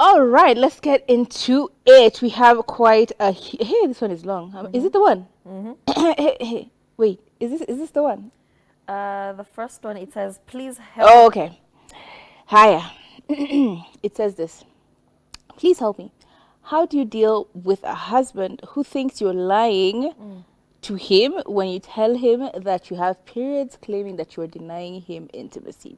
All right, let's get into it. We have quite a hey. This one is long. Is it the one? Hey, wait. Is this the one? The first one, it says, please Oh, help. okay. Hiya. It says this. Please help me. How do you deal with a husband who thinks you're lying to him when you tell him that you have periods, claiming that you're denying him intimacy?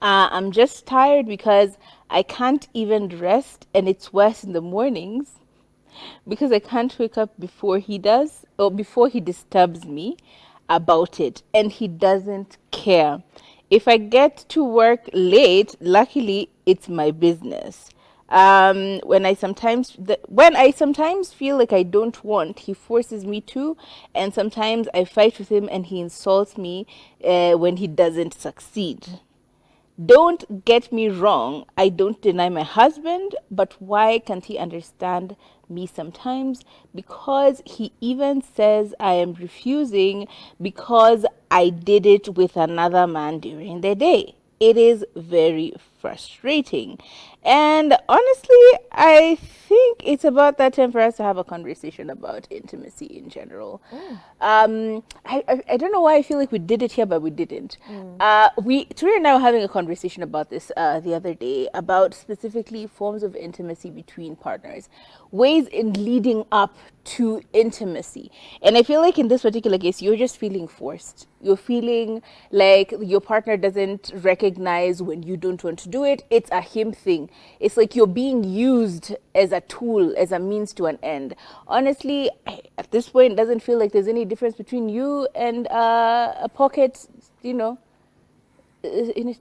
I'm just tired because I can't even rest, and it's worse in the mornings because I can't wake up before he does or before he disturbs me about it, and he doesn't care. If I get to work late, luckily it's my business. When I sometimes feel like I don't want, he forces me to, and sometimes I fight with him and he insults me when he doesn't succeed. Don't get me wrong, I don't deny my husband, but why can't he understand me sometimes? Because he even says I am refusing because I did it with another man during the day. It is very frustrating. And honestly, I think it's about that time for us to have a conversation about intimacy in general. I don't know why I feel like we did it here, but we didn't. Turi and I were having a conversation about this the other day about specifically forms of intimacy between partners, ways in leading up to intimacy. And I feel like in this particular case, you're just feeling forced. You're feeling like your partner doesn't recognize when you don't want to do it. It's a him thing. It's like you're being used as a tool, as a means to an end. Honestly, at this point, it doesn't feel like there's any difference between you and a pocket, you know, in it,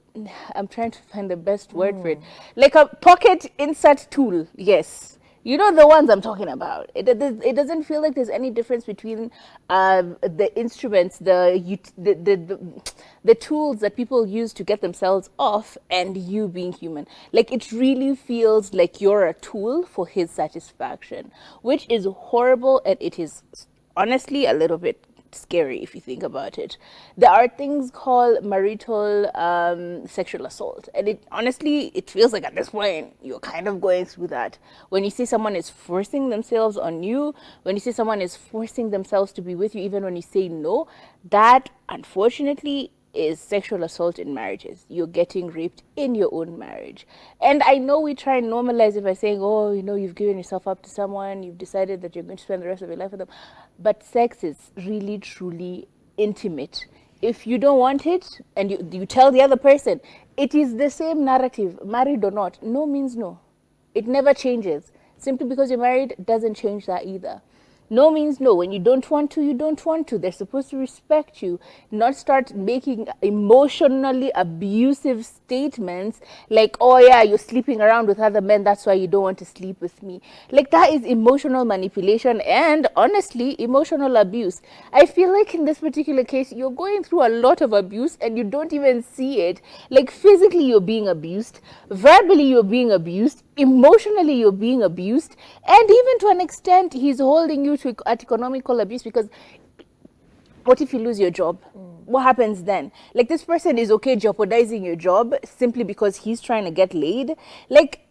I'm trying to find the best word for it. Like a pocket insert tool. Yes. You know the ones I'm talking about. It doesn't feel like there's any difference between the instruments, the tools that people use to get themselves off, and you being human. Like it really feels like you're a tool for his satisfaction, which is horrible, and it is honestly a little bit scary if you think about it. There are things called marital sexual assault, and it honestly it feels like at this point you're kind of going through that. When you say someone is forcing themselves on you, when you say someone is forcing themselves to be with you, even when you say no, that unfortunately is sexual assault in marriages. You're getting raped in your own marriage. And I know we try and normalize it by saying, oh, you know, you've given yourself up to someone, you've decided that you're going to spend the rest of your life with them. But sex is really, truly intimate. If you don't want it and you tell the other person, it is the same narrative, married or not. No means no. It never changes. Simply because you're married doesn't change that either. No means no. When you don't want to, you don't want to. They're supposed to respect you, not start making emotionally abusive statements like, oh yeah, you're sleeping around with other men, that's why you don't want to sleep with me. Like that is emotional manipulation and honestly, emotional abuse. I feel like in this particular case, you're going through a lot of abuse and you don't even see it. Like physically, you're being abused, verbally, you're being abused, emotionally you're being abused, and even to an extent he's holding you to at economical abuse because what if you lose your job? What happens then? Like this person is okay jeopardizing your job simply because he's trying to get laid. Like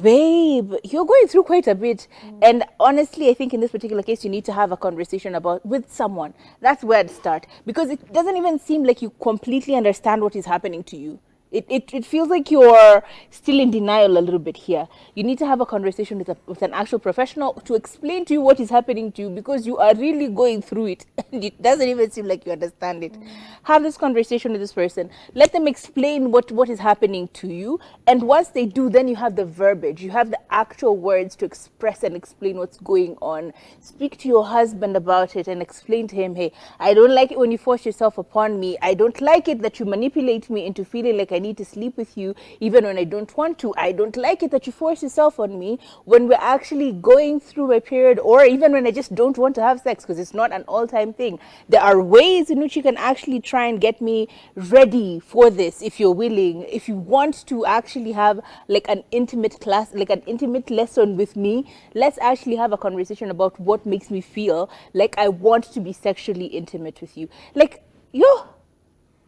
babe, you're going through quite a bit. And honestly, I think in this particular case you need to have a conversation about with someone. That's where I'd start, because it doesn't even seem like you completely understand what is happening to you. It feels like you're still in denial a little bit here. You need to have a conversation with an actual professional to explain to you what is happening to you, because you are really going through it and it doesn't even seem like you understand it. Have this conversation with this person. Let them explain what is happening to you. And once they do, then you have the verbiage. You have the actual words to express and explain what's going on. Speak to your husband about it and explain to him, hey, I don't like it when you force yourself upon me. I don't like it that you manipulate me into feeling like I need to sleep with you even when I don't want to. I don't like it that you force yourself on me when we're actually going through a period, or even when I just don't want to have sex, because it's not an all-time thing. There are ways in which you can actually try and get me ready for this if you're willing. If you want to actually have like an intimate class, like an intimate lesson with me, let's actually have a conversation about what makes me feel like I want to be sexually intimate with you. Like, yo,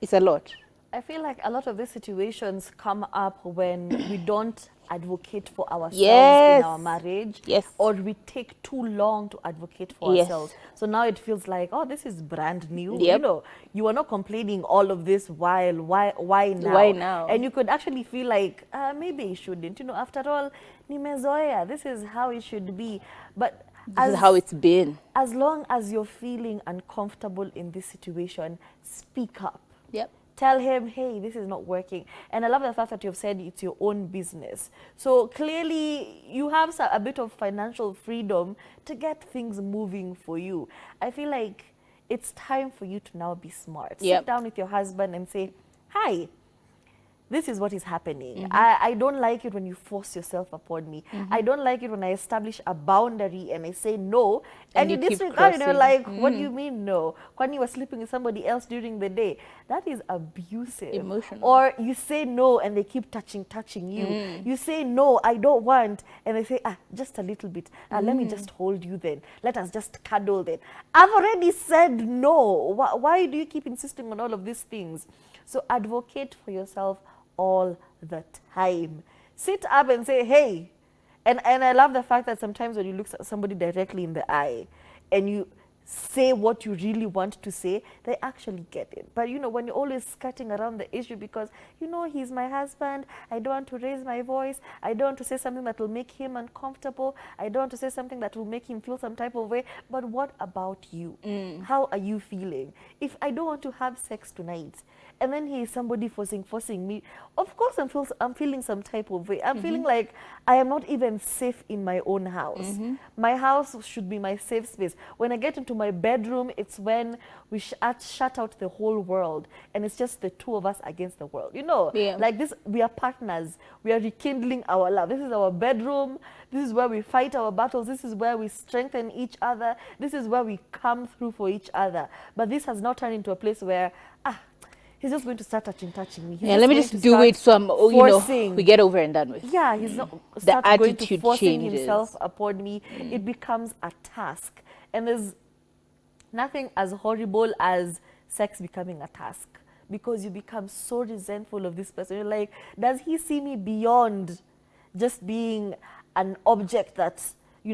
it's a lot. I feel like a lot of these situations come up when we don't advocate for ourselves in Yes. our marriage, Yes. or we take too long to advocate for Yes. ourselves. So now it feels like, oh, this is brand new. Yep. You are not complaining all of this while. Why now? Why now? And you could actually feel like maybe it shouldn't. After all, nimezoea. This is how it should be. But This is how it's been. as long as you're feeling uncomfortable in this situation, speak up. Yep. Tell him, hey, this is not working. And I love the fact that you've said it's your own business. So clearly you have a bit of financial freedom to get things moving for you. I feel like it's time for you to now be smart. Yep. Sit down with your husband and say, hi, this is what is happening. Mm-hmm. I don't like it when you force yourself upon me. Mm-hmm. I don't like it when I establish a boundary and I say no, and you you keep disregard it. You're like, crossing. what do you mean no? When you were sleeping with somebody else during the day, that is abusive. Emotional. Or you say no and they keep touching you. You say no, I don't want, and they say, just a little bit. Let me just hold you then. Let us just cuddle then. I've already said no. Why do you keep insisting on all of these things? So advocate for yourself all the time. Sit up and say, hey. And I love the fact that sometimes when you look at somebody directly in the eye and you say what you really want to say, they actually get it. But when you're always skirting around the issue because he's my husband, I don't want to raise my voice, I don't want to say something that will make him uncomfortable, I don't want to say something that will make him feel some type of way. But what about you? How are you feeling? If I don't want to have sex tonight, and then he is somebody forcing me, of course I'm feeling some type of way. I'm feeling like I am not even safe in my own house. My house should be my safe space. When I get into my bedroom, it's when we shut out the whole world, and it's just the two of us against the world. Like this, we are partners. We are rekindling our love. This is our bedroom. This is where we fight our battles. This is where we strengthen each other. This is where we come through for each other. But this has now turned into a place where, he's just going to start touching me. Let me just do it so I'm, we get over and done with. Yeah, he's not The going to attitude forcing changes. himself upon me. It becomes a task. And there's nothing as horrible as sex becoming a task, because you become so resentful of this person. You're like, does he see me beyond just being an object that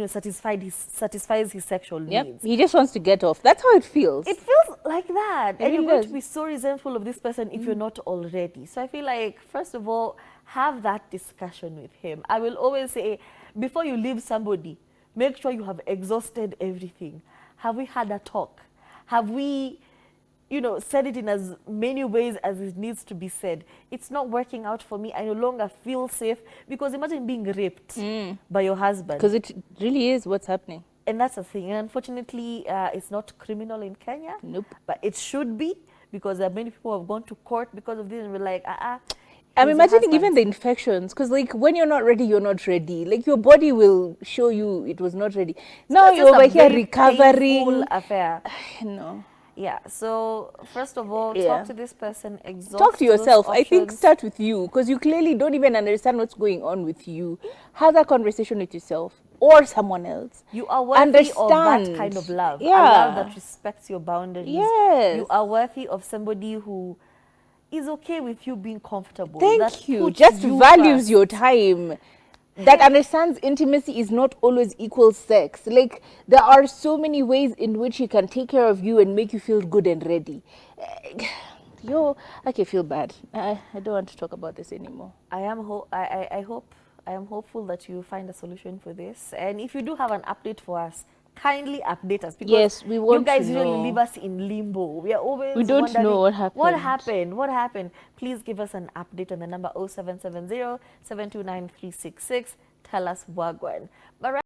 satisfies his sexual needs? He just wants to get off. That's how it feels. It feels like that. And really you're going does. to be so resentful of this person if you're not already. So I feel like, first of all, have that discussion with him. I will always say, before you leave somebody, make sure you have exhausted everything. Have we had a talk? Have we said it in as many ways as it needs to be said? It's not working out for me. I no longer feel safe. Because imagine being raped by your husband. Because it really is what's happening. And that's the thing. And unfortunately, it's not criminal in Kenya. Nope. But it should be, because there are many people who have gone to court because of this, and we're like, I'm imagining even the infections, because when you're not ready, you're not ready. Like, your body will show you it was not ready. Now you're over here recovering. Affair. No. Yeah, so first of all, talk to this person, exhaust Talk to yourself. those I think options. start with you, because you clearly don't even understand what's going on with you. Have that conversation with yourself or someone else. You are worthy of that kind of love. A love that respects your boundaries. Yes. You are worthy of somebody who is okay with you being comfortable. Thank you. Just values your time. That understands intimacy is not always equal sex. Like, there are so many ways in which he can take care of you and make you feel good and ready. I can feel bad. I don't want to talk about this anymore. I am hopeful that you find a solution for this. And if you do have an update for us, kindly update us, because yes, we want you guys to usually know. leave us in limbo. We are always we don't wondering, know what happened. What happened? Please give us an update on the number 0770 729 366. Tell us wagwan. But